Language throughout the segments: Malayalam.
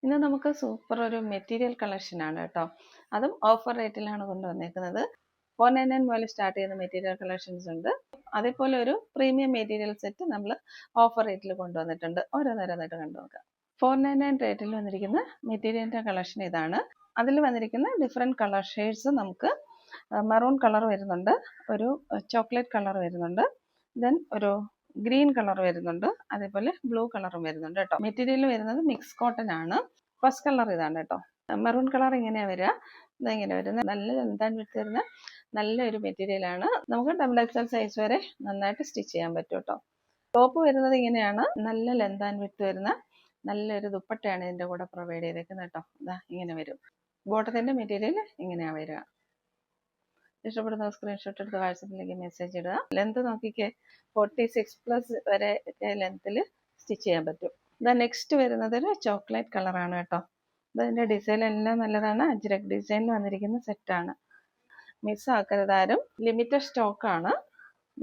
ഇന്ന് നമുക്ക് സൂപ്പർ ഒരു മെറ്റീരിയൽ കളക്ഷൻ ആണ് കേട്ടോ. അതും ഓഫർ റേറ്റിലാണ് കൊണ്ടുവന്നേക്കുന്നത്. 499 മുതൽ സ്റ്റാർട്ട് ചെയ്യുന്ന മെറ്റീരിയൽ കളക്ഷൻസ് ഉണ്ട്. അതേപോലെ ഒരു പ്രീമിയം മെറ്റീരിയൽ സെറ്റ് നമ്മൾ ഓഫർ റേറ്റിൽ കൊണ്ടുവന്നിട്ടുണ്ട്. ഓരോന്നോരോന്നായിട്ട് കണ്ടു നോക്കാം. 499 റേറ്റിൽ വന്നിരിക്കുന്ന മെറ്റീരിയലിന്റെ കളക്ഷൻ ഇതാണ്. അതിൽ വന്നിരിക്കുന്ന ഡിഫറെൻറ്റ് കളർ ഷെയ്ഡ്സ് നമുക്ക് മെറൂൺ കളർ വരുന്നുണ്ട്, ഒരു ചോക്ലേറ്റ് കളർ വരുന്നുണ്ട്, ദെൻ ഒരു ഗ്രീൻ കളർ വരുന്നുണ്ട്, അതേപോലെ ബ്ലൂ കളറും വരുന്നുണ്ട് കേട്ടോ. മെറ്റീരിയൽ വരുന്നത് മിക്സ് കോട്ടൺ ആണ്. ഫസ്റ്റ് കളർ ഇതാണ് കേട്ടോ. മെറൂൺ കളർ ഇങ്ങനെയാ വരിക. ഇതെങ്ങനെ വരുന്നത് നല്ല ലെന്താൻ വിട്ട് വരുന്ന നല്ലൊരു മെറ്റീരിയൽ ആണ്. നമുക്ക് ഡബിൾ എക്സൽ സൈസ് വരെ നന്നായിട്ട് സ്റ്റിച്ച് ചെയ്യാൻ പറ്റും കേട്ടോ. ടോപ്പ് വരുന്നത് ഇങ്ങനെയാണ്. നല്ല ലെന്താൻ വിട്ട് വരുന്ന നല്ലൊരു ദുപ്പട്ടയാണ് ഇതിന്റെ കൂടെ പ്രൊവൈഡ് ചെയ്തേക്കുന്നത് കേട്ടോ. ഇതാ ഇങ്ങനെ വരും. ബോട്ടത്തിന്റെ മെറ്റീരിയൽ ഇങ്ങനെയാ വരിക. ഇഷ്ടപ്പെടുന്ന സ്ക്രീൻഷോട്ട് എടുത്ത് വാട്സപ്പിലേക്ക് മെസ്സേജ് ഇടുക. ലെന്ത് നോക്കിക്കേ, 46+ വരെ ലെങ്ത്തിൽ സ്റ്റിച്ച് ചെയ്യാൻ പറ്റും. ഇതാ നെക്സ്റ്റ് വരുന്നത് ഒരു ചോക്ലേറ്റ് കളറാണ് കേട്ടോ. ഇതിൻ്റെ ഡിസൈൻ എല്ലാം നല്ലതാണ്. അജ്രക് ഡിസൈനിൽ വന്നിരിക്കുന്ന സെറ്റാണ്. മിസ്സാക്കരുത് ആരും. ലിമിറ്റഡ് സ്റ്റോക്കാണ്.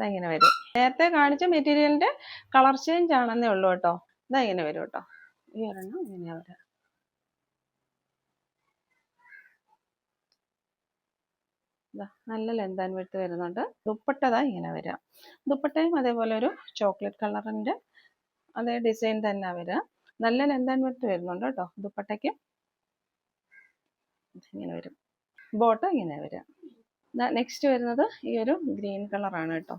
ഇങ്ങനെ വരും. നേരത്തെ കാണിച്ച മെറ്റീരിയലിന്റെ കളർ ചേഞ്ച് ആണെന്നേ ഉള്ളൂ കേട്ടോ. ഇങ്ങനെ വരും കേട്ടോ. ഈ ഒരെണ്ണം ഇങ്ങനെയാ വരാം. നല്ല ലെന്ത് ആൻഡ് വിഡ്ത്ത് വരുന്നുണ്ട്. ദുപ്പട്ടതാ ഇങ്ങനെ വരാം. ദുപ്പട്ടയും അതേപോലെ ഒരു ചോക്ലേറ്റ് കളറിന്റെ അതേ ഡിസൈൻ തന്നെ വരാം. നല്ല ലെന്ത് ആൻഡ് വിഡ്ത്ത് വരുന്നുണ്ട് കേട്ടോ. ദുപ്പട്ടയ്ക്ക് ഇങ്ങനെ വരും. ബോട്ടം ഇങ്ങനെ വരാം. നെക്സ്റ്റ് വരുന്നത് ഈ ഒരു ഗ്രീൻ കളറാണ് കേട്ടോ.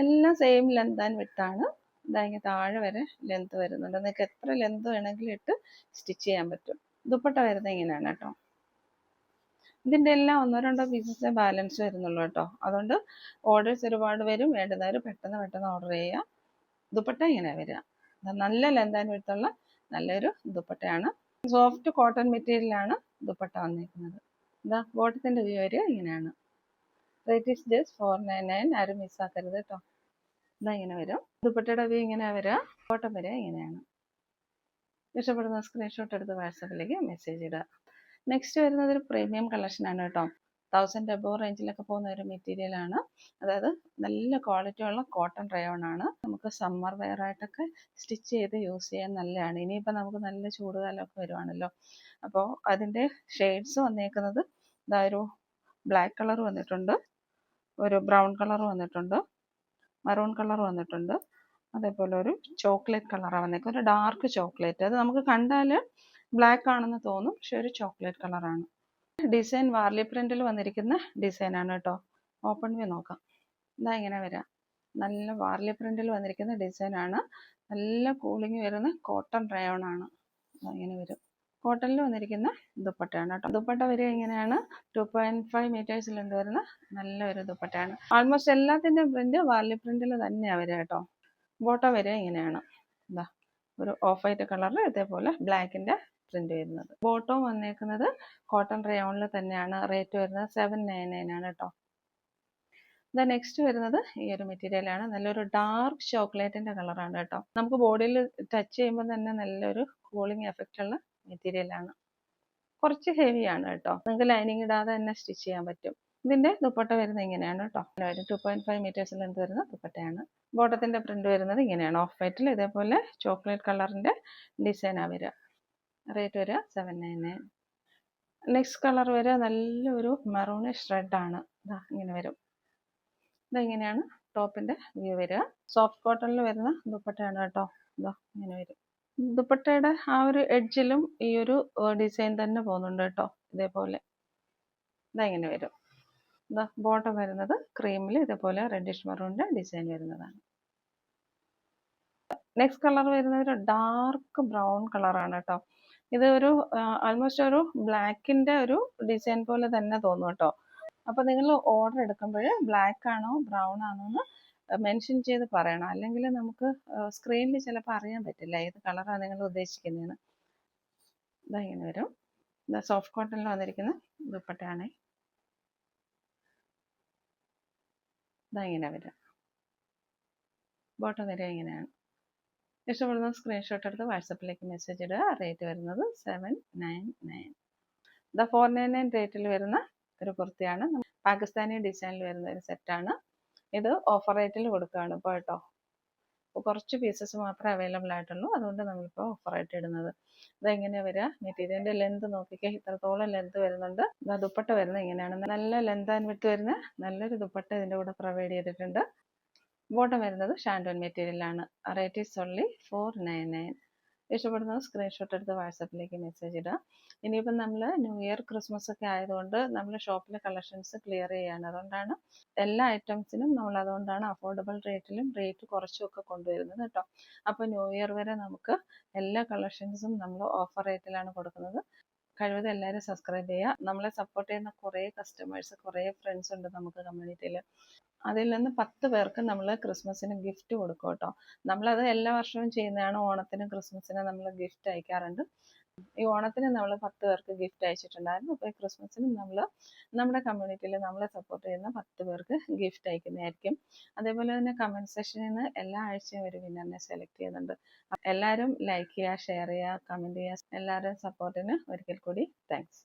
എല്ലാം സെയിം ലെന്ത് ആൻഡ് വിഡ്ത്ത് ആണ്. ഇങ്ങനെ താഴെ വരെ ലെന്ത് വരുന്നുണ്ട്. നിങ്ങൾക്ക് എത്ര ലെന്ത് വേണമെങ്കിലും ഇട്ട് സ്റ്റിച്ച് ചെയ്യാൻ പറ്റും. ദുപ്പട്ട വരുന്നത് ഇങ്ങനെയാണ് കേട്ടോ. ഇതിൻ്റെ എല്ലാം 1-2 പീസസേ ബാലൻസ് വരുന്നുള്ളൂ കേട്ടോ. അതുകൊണ്ട് ഓർഡേഴ്സ് ഒരുപാട് വരും. വേണ്ടുന്നവർ പെട്ടെന്ന് ഓർഡർ ചെയ്യുക. ദുപ്പട്ട ഇങ്ങനെ വരിക. നല്ല ലെന്ത് ആൻഡ് വിഡ്ത്തുള്ള നല്ലൊരു ദുപ്പട്ടയാണ്. സോഫ്റ്റ് കോട്ടൺ മെറ്റീരിയലാണ് ദുപ്പട്ട വന്നിരിക്കുന്നത്. ബോട്ടത്തിന്റെ വ്യൂ വരിക ഇങ്ങനെയാണ്. Rate is just 499. ആരും മിസ്സാക്കരുത് കേട്ടോ. ഇങ്ങനെ വരും. ദുപ്പട്ടയുടെ വ്യൂ ഇങ്ങനെ വരിക. ബോട്ടം വരിക ഇങ്ങനെയാണ്. ഇഷ്ടപ്പെടുന്ന സ്ക്രീൻഷോട്ട് എടുത്ത് വാട്സപ്പിലേക്ക് മെസ്സേജ് ഇടുക. നെക്സ്റ്റ് വരുന്നത് ഒരു പ്രീമിയം കളക്ഷൻ ആണ് കേട്ടോ. 1000 above റേഞ്ചിലൊക്കെ പോകുന്ന ഒരു മെറ്റീരിയൽ ആണ്. അതായത് നല്ല ക്വാളിറ്റി ഉള്ള കോട്ടൺ റയോൺ ആണ്. നമുക്ക് സമ്മർ വെയർ ആയിട്ടൊക്കെ സ്റ്റിച്ച് ചെയ്ത് യൂസ് ചെയ്യാൻ നല്ലതാണ്. ഇനിയിപ്പോൾ നമുക്ക് നല്ല ചൂടുകാലമൊക്കെ വരുവാണല്ലോ. അപ്പോൾ അതിൻ്റെ ഷെയ്ഡ്സ് വന്നേക്കുന്നത് ഒരു ബ്ലാക്ക് കളർ വന്നിട്ടുണ്ട്, ഒരു ബ്രൗൺ കളർ വന്നിട്ടുണ്ട്, മറൂൺ കളർ വന്നിട്ടുണ്ട്, അതേപോലെ ഒരു ചോക്ലേറ്റ് കളറാണ് വന്നേക്കുന്നത്. ഒരു ഡാർക്ക് ചോക്ലേറ്റ്. അത് നമുക്ക് കണ്ടാൽ ബ്ലാക്ക് ആണെന്ന് തോന്നും, പക്ഷെ ഒരു ചോക്ലേറ്റ് കളറാണ്. ഡിസൈൻ വാർലി പ്രിന്റിൽ വന്നിരിക്കുന്ന ഡിസൈനാണ് കേട്ടോ. ഓപ്പൺ വ്യൂ നോക്കാം. ഇങ്ങനെ വരാം. നല്ല വാർലി പ്രിന്റിൽ വന്നിരിക്കുന്ന ഡിസൈനാണ്. നല്ല കൂളിംഗ് വരുന്ന കോട്ടൺ റയോൺ ആണ്. ഇങ്ങനെ വരും. കോട്ടണിൽ വന്നിരിക്കുന്ന ദുപ്പട്ടയാണ് കേട്ടോ. ദുപ്പട്ട വരിക ഇങ്ങനെയാണ്. 2.5 മീറ്റേഴ്സ് ലെന്ത് വരുന്ന നല്ലൊരു ദുപ്പട്ടയാണ്. ആൾമോസ്റ്റ് എല്ലാത്തിൻ്റെ പ്രിന്റ് വാർലി പ്രിന്റിൽ തന്നെയാണ് വരിക കേട്ടോ. ബോട്ടം വരിക ഇങ്ങനെയാണ്. ഒരു ഓഫ് വൈറ്റ് കളറിൽ ഇതേപോലെ ബ്ലാക്കിന്റെ പ്രിന്റ് വരുന്നത്. ബോട്ടം വന്നേക്കുന്നത് കോട്ടൺ റയോണിൽ തന്നെയാണ്. റേറ്റ് വരുന്നത് 799 ആണ് കേട്ടോ. നെക്സ്റ്റ് വരുന്നത് ഈ ഒരു മെറ്റീരിയൽ ആണ്. നല്ലൊരു ഡാർക്ക് ചോക്ലേറ്റിന്റെ കളറാണ് കേട്ടോ. നമുക്ക് ബോഡിയിൽ ടച്ച് ചെയ്യുമ്പോൾ തന്നെ നല്ലൊരു കൂളിംഗ് എഫക്റ്റ് ഉള്ള മെറ്റീരിയൽ ആണ്. കുറച്ച് ഹെവി ആണ് കേട്ടോ. നിങ്ങൾക്ക് ലൈനിങ് ഇടാതെ തന്നെ സ്റ്റിച്ച് ചെയ്യാൻ പറ്റും. ഇതിന്റെ ദുപ്പട്ട വരുന്നത് ഇങ്ങനെയാണ് കേട്ടോ. 2.5 മീറ്റേഴ്സ് ലെന്ത് വരുന്ന ദുപ്പട്ടയാണ്. ബോട്ടത്തിന്റെ പ്രിന്റ് വരുന്നത് ഇങ്ങനെയാണ്. ഓഫ് വൈറ്റിൽ ഇതേപോലെ ചോക്ലേറ്റ് കളറിന്റെ ഡിസൈനാണ് വരിക. റേറ്റ് വരിക 799. നെക്സ്റ്റ് കളർ വരിക നല്ലൊരു മെറൂണിഷ് റെഡ് ആണ്. ഇങ്ങനെ വരും. ഇതെങ്ങനെയാണ് ടോപ്പിന്റെ വ്യൂ വരിക. സോഫ്റ്റ് കോട്ടണിൽ വരുന്ന ദുപ്പട്ടയാണ് കേട്ടോ. ഇങ്ങനെ വരും. ദുപ്പട്ടയുടെ ആ ഒരു എഡ്ജിലും ഈ ഒരു ഡിസൈൻ തന്നെ പോകുന്നുണ്ട് കേട്ടോ. ഇതേപോലെ ഇങ്ങനെ വരും. ബോട്ടം വരുന്നത് ക്രീമിൽ ഇതേപോലെ റെഡിഷ് മെറൂണിന്റെ ഡിസൈൻ വരുന്നതാണ്. നെക്സ്റ്റ് കളർ വരുന്നത് ഒരു ഡാർക്ക് ബ്രൗൺ കളറാണ് കേട്ടോ. ഇത് ഒരു ആൾമോസ്റ്റ് ഒരു ബ്ലാക്കിന്റെ ഒരു ഡിസൈൻ പോലെ തന്നെ തോന്നും കേട്ടോ. അപ്പൊ നിങ്ങൾ ഓർഡർ എടുക്കുമ്പോൾ ബ്ലാക്ക് ആണോ ബ്രൗൺ ആണോ എന്ന് മെൻഷൻ ചെയ്ത് പറയണം. അല്ലെങ്കിൽ നമുക്ക് സ്ക്രീനിൽ ചിലപ്പോൾ അറിയാൻ പറ്റില്ല ഏത് കളറാണ് നിങ്ങൾ ഉദ്ദേശിക്കുന്നതെന്ന്. ഇങ്ങനെ വരും. സോഫ്റ്റ് കോട്ടണിൽ വന്നിരിക്കുന്ന ദുപ്പട്ടയാണ്. ഇങ്ങനെ വരും. ബോട്ടം വരിക ഇങ്ങനെയാണ്. ഇഷ്ടപ്പെടുന്ന സ്ക്രീൻഷോട്ട് എടുത്ത് വാട്സപ്പിലേക്ക് മെസ്സേജ് ഇടുക. റേറ്റ് വരുന്നത് 799. 499 റേറ്റിൽ വരുന്ന ഒരു കുർത്തിയാണ്. പാകിസ്ഥാനി ഡിസൈനിൽ വരുന്ന ഒരു സെറ്റാണ്. ഇത് ഓഫർ റേറ്റിൽ കൊടുക്കുകയാണ് ഇപ്പോൾ കേട്ടോ. കുറച്ച് പീസസ് മാത്രമേ അവൈലബിൾ ആയിട്ടുള്ളൂ. അതുകൊണ്ട് നമ്മളിപ്പോൾ ഓഫറായിട്ട് ഇടുന്നത്. ഇതെങ്ങനെയാണ് വരിക, മെറ്റീരിയലിൻ്റെ ലെന്ത് നോക്കിക്കേ, ഇത്രത്തോളം ലെന്ത് വരുന്നുണ്ട്. ദുപ്പട്ട വരുന്നത് ഇങ്ങനെയാണ്. നല്ല ലെന്ത് ആൻഡ് വിഡ്ത്ത് വരുന്ന നല്ലൊരു ദുപ്പട്ട ഇതിൻ്റെ കൂടെ പ്രൊവൈഡ് ചെയ്തിട്ടുണ്ട്. ബോട്ടം വരുന്നത് ഷാൻഡോൺ മെറ്റീരിയലാണ്. Rate is only 499. ഇഷ്ടപ്പെടുന്നത് സ്ക്രീൻഷോട്ട് എടുത്ത് വാട്സപ്പിലേക്ക് മെസ്സേജ് ഇടുക. ഇനിയിപ്പം നമ്മൾ ന്യൂ ഇയർ ക്രിസ്മസ് ഒക്കെ ആയതുകൊണ്ട് നമ്മൾ ഷോപ്പിലെ കളക്ഷൻസ് ക്ലിയർ ചെയ്യാണ്. അതുകൊണ്ടാണ് എല്ലാ ഐറ്റംസിനും നമ്മൾ അതുകൊണ്ടാണ് അഫോർഡബിൾ റേറ്റിലും റേറ്റ് കുറച്ചും ഒക്കെ കൊണ്ടുവരുന്നത് കേട്ടോ. അപ്പോൾ ന്യൂ ഇയർ വരെ നമുക്ക് എല്ലാ കളക്ഷൻസും നമ്മൾ ഓഫർ റേറ്റിലാണ് കൊടുക്കുന്നത്. കഴിവതും എല്ലാവരും സബ്സ്ക്രൈബ് ചെയ്യുക. നമ്മളെ സപ്പോർട്ട് ചെയ്യുന്ന കുറേ കസ്റ്റമേഴ്സ്, കുറേ ഫ്രണ്ട്സ് ഉണ്ട് നമുക്ക് കമ്മ്യൂണിറ്റിയിൽ. അതിൽ നിന്ന് 10 പേർക്ക് നമ്മൾ ക്രിസ്മസിന് ഗിഫ്റ്റ് കൊടുക്കും കേട്ടോ. നമ്മളത് എല്ലാ വർഷവും ചെയ്യുന്നതാണ്. ഓണത്തിനും ക്രിസ്മസിനും നമ്മൾ ഗിഫ്റ്റ് അയക്കാറുണ്ട്. ഈ ഓണത്തിന് നമ്മൾ 10 പേർക്ക് ഗിഫ്റ്റ് അയച്ചിട്ടുണ്ടായിരുന്നു. അപ്പോൾ ഈ ക്രിസ്മസിനും നമ്മൾ നമ്മുടെ കമ്മ്യൂണിറ്റിയിൽ നമ്മളെ സപ്പോർട്ട് ചെയ്യുന്ന 10 പേർക്ക് ഗിഫ്റ്റ് അയക്കുന്നതായിരിക്കും. അതേപോലെ തന്നെ കമൻറ്റ് സെക്ഷനിൽ നിന്ന് എല്ലാ ആഴ്ചയും ഒരു വിന്നറിനെ സെലക്ട് ചെയ്യുന്നുണ്ട്. എല്ലാവരും ലൈക്ക് ചെയ്യുക, ഷെയർ ചെയ്യുക, കമൻറ്റ് ചെയ്യുക. എല്ലാവരുടെയും സപ്പോർട്ടിന് ഒരിക്കൽ കൂടി താങ്ക്സ്.